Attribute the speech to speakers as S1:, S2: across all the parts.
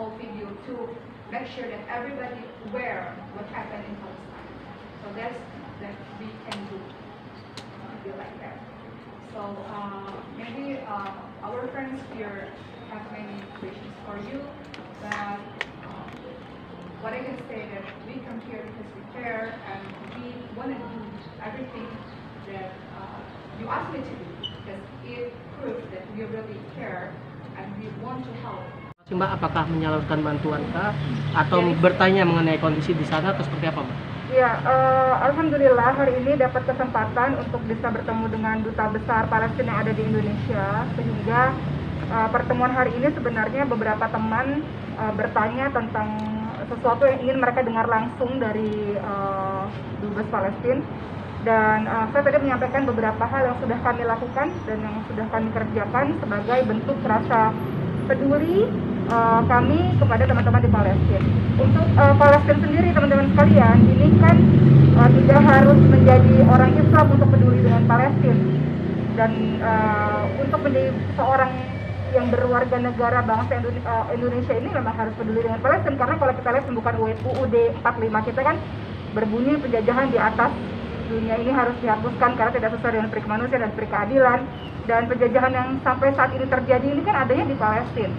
S1: whole video to make sure that everybody aware what happened in Palestine. So that's that we can do like that. So maybe our friends here have many questions for you, but what I can say that we come here because we care and we want to do everything that you asked me to do, because it proves that we really care and we want to help.
S2: Mbak, apakah menyalurkan bantuan kah atau bertanya mengenai kondisi di sana atau seperti apa, Mbak?
S3: Ya, alhamdulillah hari ini dapat kesempatan untuk bisa bertemu dengan Duta Besar Palestina yang ada di Indonesia, sehingga pertemuan hari ini sebenarnya beberapa teman bertanya tentang sesuatu yang ingin mereka dengar langsung dari Dubes Palestina. Dan saya tadi menyampaikan beberapa hal yang sudah kami lakukan dan yang sudah kami kerjakan sebagai bentuk rasa peduli kami kepada teman-teman di Palestina. Untuk Palestina sendiri, teman-teman sekalian, ini kan tidak harus menjadi orang Islam untuk peduli dengan Palestina. Dan untuk menjadi seorang yang berwarga negara bangsa Indonesia ini memang harus peduli dengan Palestina, karena kalau kita lihat pembukaan UUD 45 kita kan berbunyi penjajahan di atas dunia ini harus dihapuskan karena tidak sesuai dengan peri kemanusiaan dan peri keadilan. Dan penjajahan yang sampai saat ini terjadi ini kan adanya di Palestina.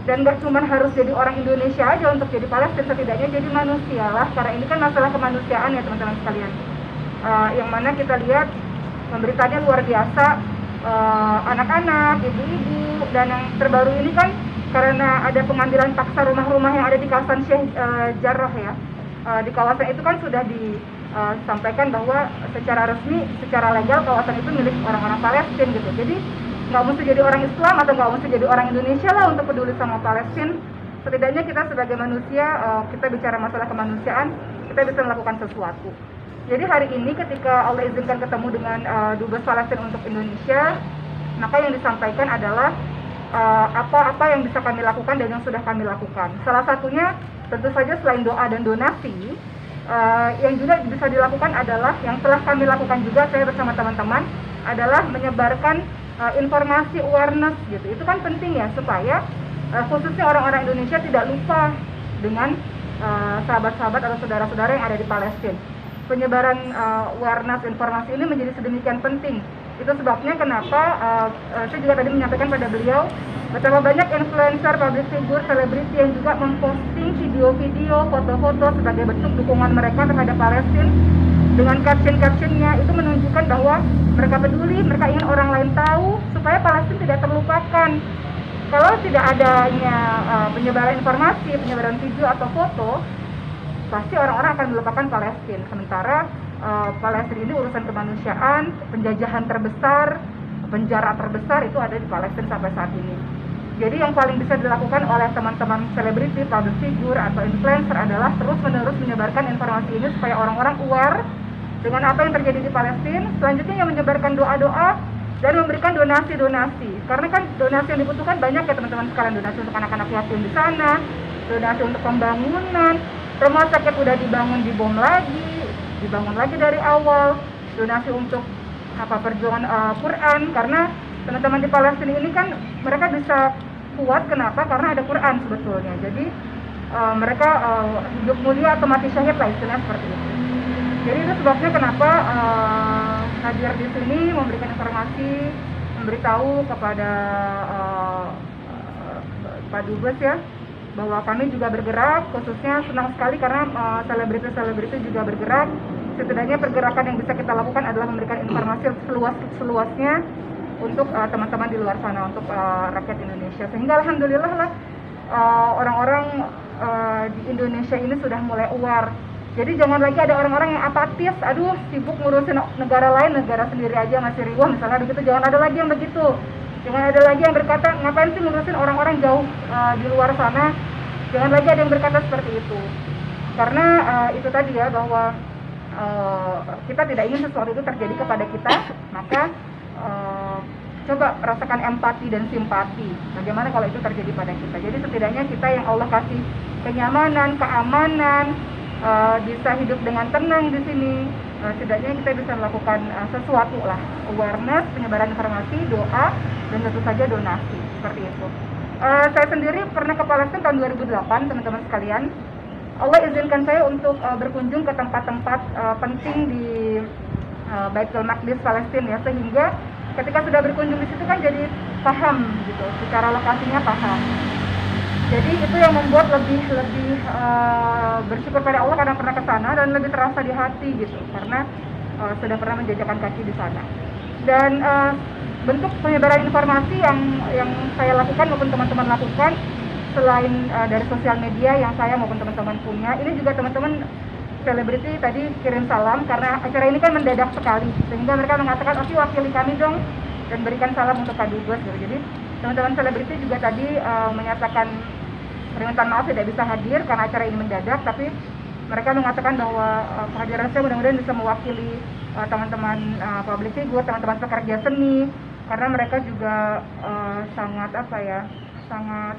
S3: Dan nggak cuma harus jadi orang Indonesia aja untuk jadi Palestina, setidaknya jadi manusia lah, karena ini kan masalah kemanusiaan ya teman-teman sekalian. Yang mana kita lihat pemberitaannya luar biasa, anak-anak, ibu-ibu, dan yang terbaru ini kan karena ada pengambilan paksa rumah-rumah yang ada di kawasan Sheikh Jarrah ya. Di kawasan itu kan sudah disampaikan bahwa secara resmi, secara legal kawasan itu milik orang-orang Palestina gitu. Jadi nggak mesti jadi orang Islam atau nggak mesti jadi orang Indonesia lah untuk peduli sama Palestina. Setidaknya kita sebagai manusia, kita bicara masalah kemanusiaan, kita bisa melakukan sesuatu. Jadi hari ini ketika Allah izinkan ketemu dengan Dubes Palestina untuk Indonesia, maka yang disampaikan adalah apa-apa yang bisa kami lakukan dan yang sudah kami lakukan. Salah satunya tentu saja selain doa dan donasi, yang juga bisa dilakukan adalah yang telah kami lakukan juga saya bersama teman-teman adalah menyebarkan informasi awareness gitu. Itu kan penting ya supaya khususnya orang-orang Indonesia tidak lupa dengan sahabat-sahabat atau saudara-saudara yang ada di Palestina. Penyebaran awareness informasi ini menjadi sedemikian penting. Itu sebabnya kenapa saya juga tadi menyampaikan pada beliau betapa banyak influencer, public figure, selebriti yang juga memposting video-video, foto-foto sebagai bentuk dukungan mereka terhadap Palestina. Dengan caption-captionnya itu menunjukkan bahwa mereka peduli, mereka ingin orang lain tahu supaya Palestina tidak terlupakan. Kalau tidak adanya penyebaran informasi, penyebaran video atau foto, pasti orang-orang akan melupakan Palestina. Sementara Palestina ini urusan kemanusiaan, penjajahan terbesar, penjara terbesar itu ada di Palestina sampai saat ini. Jadi yang paling bisa dilakukan oleh teman-teman selebriti, public figure atau influencer adalah terus-menerus menyebarkan informasi ini supaya orang-orang aware dengan apa yang terjadi di Palestina. Selanjutnya yang menyebarkan doa-doa dan memberikan donasi-donasi. Karena kan donasi yang dibutuhkan banyak ya teman-teman sekalian, donasi untuk anak-anak yatim di sana, donasi untuk pembangunan, rumah sakit udah dibangun lagi dari awal, donasi untuk perjuangan Quran, karena teman-teman di Palestina ini kan mereka bisa kuat, kenapa? Karena ada Quran sebetulnya. Jadi mereka hidup mulia atau mati syahid lah istilahnya seperti itu. Jadi itu sebabnya kenapa hadir di sini memberikan informasi, memberitahu kepada Pak Dubes ya, bahwa kami juga bergerak, khususnya senang sekali karena selebriti-selebriti juga bergerak. Setidaknya pergerakan yang bisa kita lakukan adalah memberikan informasi seluas-luasnya untuk teman-teman di luar sana, untuk rakyat Indonesia. Sehingga alhamdulillah lah orang-orang di Indonesia ini sudah mulai aware. Jadi jangan lagi ada orang-orang yang apatis, aduh sibuk ngurusin negara lain, negara sendiri aja masih riuh misalnya begitu. Jangan ada lagi yang begitu. Jangan ada lagi yang berkata ngapain sih ngurusin orang-orang jauh di luar sana. Jangan lagi ada yang berkata seperti itu. Karena itu tadi ya, bahwa kita tidak ingin sesuatu itu terjadi kepada kita, maka coba rasakan empati dan simpati. Bagaimana kalau itu terjadi pada kita? Jadi setidaknya kita yang Allah kasih kenyamanan, keamanan, bisa hidup dengan tenang di sini. Setidaknya kita bisa melakukan sesuatu lah, awareness, penyebaran informasi, doa, dan tentu saja donasi seperti itu. Saya sendiri pernah ke Palestina tahun 2008, teman-teman sekalian. Allah izinkan saya untuk berkunjung ke tempat-tempat penting di Baitul Maqdis Palestina ya, sehingga ketika sudah berkunjung di situ kan jadi paham gitu, secara lokasinya paham. Jadi itu yang membuat lebih bersyukur pada Allah karena pernah ke sana dan lebih terasa di hati gitu, karena sudah pernah menjajakan kaki di sana. Dan bentuk penyebaran informasi yang saya lakukan maupun teman-teman lakukan selain dari sosial media yang saya maupun teman-teman punya, ini juga teman-teman selebriti tadi kirim salam karena acara ini kan mendadak sekali, sehingga mereka mengatakan, oke wakili kami dong dan berikan salam untuk Kak Dubes gitu. Jadi teman-teman selebriti juga tadi menyatakan permintaan maaf tidak bisa hadir karena acara ini mendadak, tapi mereka mengatakan bahwa kehadiran saya mudah-mudahan bisa mewakili teman-teman public figure, teman-teman pekerja seni, karena mereka juga sangat sangat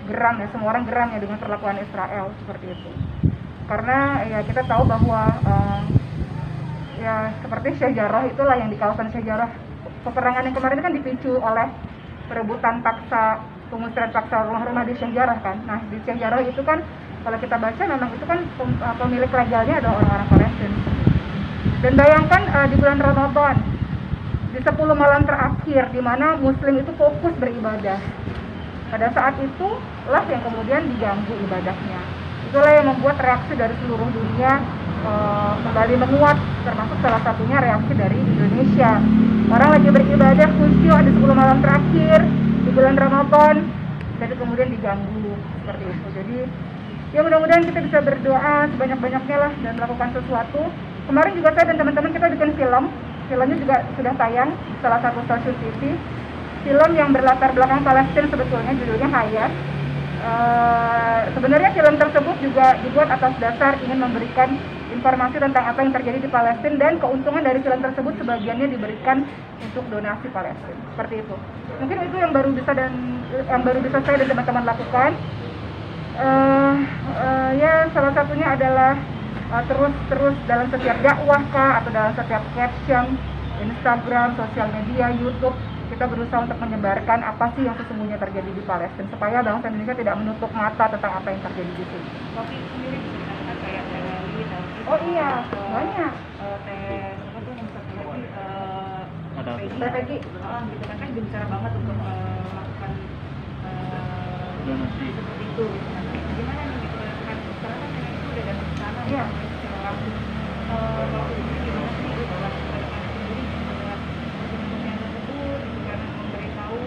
S3: geram ya, semua orang geram ya dengan perlakuan Israel seperti itu. Karena ya kita tahu bahwa ya seperti Syekh Jarrah itulah yang di kawasan Syekh Jarrah, peperangan yang kemarin kan dipicu oleh perebutan paksa, pengusiran paksa rumah-rumah di Syekh Jarrah kan. Nah di Syekh Jarrah itu kan kalau kita baca memang itu kan pemilik legalnya adalah orang-orang Palestina. Dan bayangkan di bulan Ramadan, di 10 malam terakhir di mana Muslim itu fokus beribadah, pada saat itulah yang kemudian diganggu ibadahnya. Itulah yang membuat reaksi dari seluruh dunia kembali menguat, termasuk salah satunya reaksi dari Indonesia. Orang lagi beribadah khusyuk di 10 malam terakhir di bulan Ramadan, jadi kemudian diganggu seperti itu. Jadi ya mudah-mudahan kita bisa berdoa sebanyak-banyaknya lah dan melakukan sesuatu. Kemarin juga saya dan teman-teman kita bikin filmnya juga sudah tayang di salah satu stasiun TV. Film yang berlatar belakang Palestina sebetulnya, judulnya Hayat. Sebenarnya film tersebut juga dibuat atas dasar ingin memberikan informasi tentang apa yang terjadi di Palestina, dan keuntungan dari film tersebut sebagiannya diberikan untuk donasi Palestina. Seperti itu. Mungkin itu yang baru bisa saya dan teman-teman lakukan. Ya salah satunya adalah terus dalam setiap dakwah atau dalam setiap caption Instagram, sosial media, YouTube, kita berusaha untuk menyebarkan apa sih yang sesungguhnya terjadi di Palestina supaya bangsa Indonesia tidak menutup mata tentang apa yang terjadi di sini.
S1: Kopi sendiri bisa kayak Melly,
S3: Oh iya, banyak.
S1: Teh apa tuh yang satu lagi
S3: Peggy.
S1: Gitu kan gencar banget untuk melakukan
S4: donasi
S1: seperti itu. Gimana nih gitu kan sekarang kan itu udah datang ke sana.
S3: Iya.
S1: Waktu itu gimana sih gitu lah sendiri dengan yang tersebut karena memberitahu.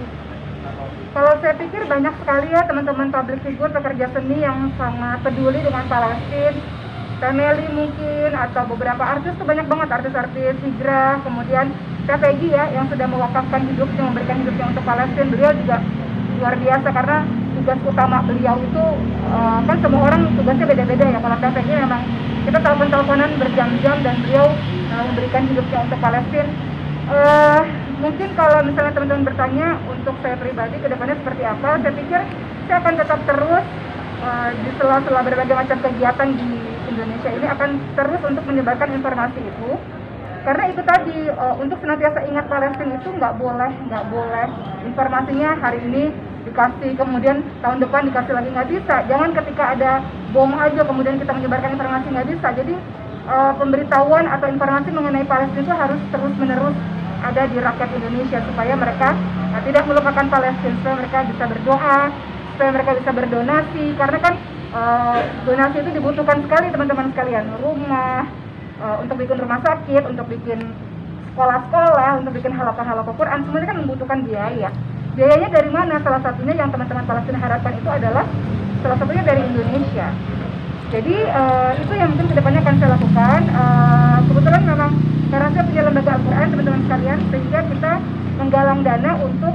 S3: Kalau saya pikir banyak sekali ya teman-teman public figure, pekerja seni yang sangat peduli dengan Palestina. Melly mungkin, atau beberapa artis tuh banyak banget, artis-artis hijrah, kemudian Peggy ya yang sudah mewakafkan hidupnya, memberikan hidupnya untuk Palestina. Beliau juga luar biasa karena tugas utama beliau itu kan semua orang tugasnya beda-beda ya. Kalau Peggy memang kita telepon-teleponan berjam-jam dan beliau memberikan hidupnya untuk Palestina. Mungkin kalau misalnya teman-teman bertanya untuk saya pribadi ke depannya seperti apa, saya pikir saya akan tetap terus di sela-sela berbagai macam kegiatan di Indonesia ini akan terus untuk menyebarkan informasi itu, karena itu tadi untuk senantiasa ingat Palestina itu nggak boleh informasinya hari ini dikasih kemudian tahun depan dikasih lagi, nggak bisa. Jangan ketika ada bom aja kemudian kita menyebarkan informasi, nggak bisa. Jadi pemberitahuan atau informasi mengenai Palestina itu harus terus-menerus ada di rakyat Indonesia supaya mereka tidak melupakan Palestina, supaya mereka bisa berdoa, supaya mereka bisa berdonasi, karena kan donasi itu dibutuhkan sekali teman-teman sekalian. Rumah, untuk bikin rumah sakit, untuk bikin sekolah-sekolah, untuk bikin halaqah Quran, semuanya kan membutuhkan biaya. Biayanya dari mana? Salah satunya yang teman-teman Palestina harapkan itu adalah salah satunya dari Indonesia. Jadi itu yang mungkin kedepannya akan saya lakukan. Kebetulan memang karena saya punya lembaga Al-Quran teman-teman sekalian, sehingga kita menggalang dana untuk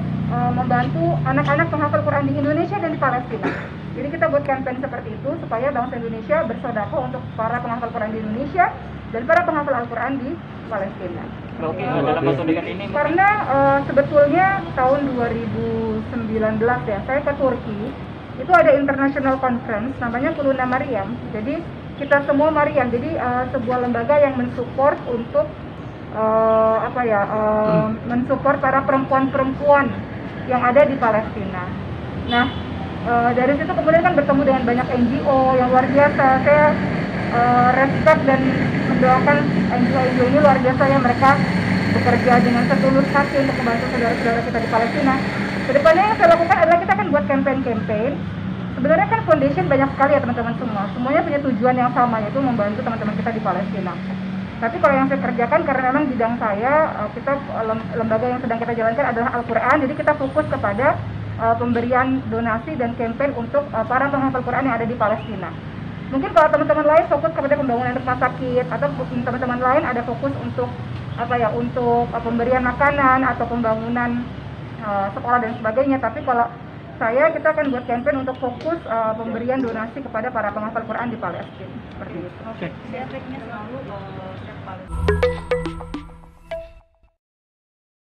S3: membantu anak-anak penghafal Quran di Indonesia dan di Palestina. Jadi kita buat campaign seperti itu supaya bangsa Indonesia bersedekah untuk para penghafal Quran di Indonesia dan para penghafal Al-Quran di Palestina.
S4: Oke, dalam pertunjukan ini
S3: Karena sebetulnya tahun 2019 ya, saya ke Turki. Itu ada international conference namanya Kuluna Maryam. Jadi kita semua Maryam. Jadi sebuah lembaga yang mensupport untuk mensupport para perempuan-perempuan yang ada di Palestina. Nah, dari situ kemudian kan bertemu dengan banyak NGO yang luar biasa. Saya respect dan mendoakan NGO ini luar biasa ya, mereka bekerja dengan setulus hati untuk membantu saudara-saudara kita di Palestina. Kedepannya yang saya lakukan adalah kita akan buat campaign. Sebenarnya kan foundation banyak sekali ya teman-teman semua. Semuanya punya tujuan yang sama, yaitu membantu teman-teman kita di Palestina. Tapi kalau yang saya kerjakan karena memang bidang saya, kita lembaga yang sedang kita jalankan adalah Al-Quran. Jadi kita fokus kepada pemberian donasi dan campaign untuk para penghafal Quran yang ada di Palestina. Mungkin kalau teman-teman lain fokus kepada pembangunan rumah sakit, atau teman-teman lain ada fokus untuk untuk pemberian makanan atau pembangunan sekolah dan sebagainya. Tapi kalau kita akan buat campaign untuk fokus pemberian donasi kepada para penghafal Quran di Palestina. Seperti itu.
S2: Oke.
S1: Efeknya selalu Palestina.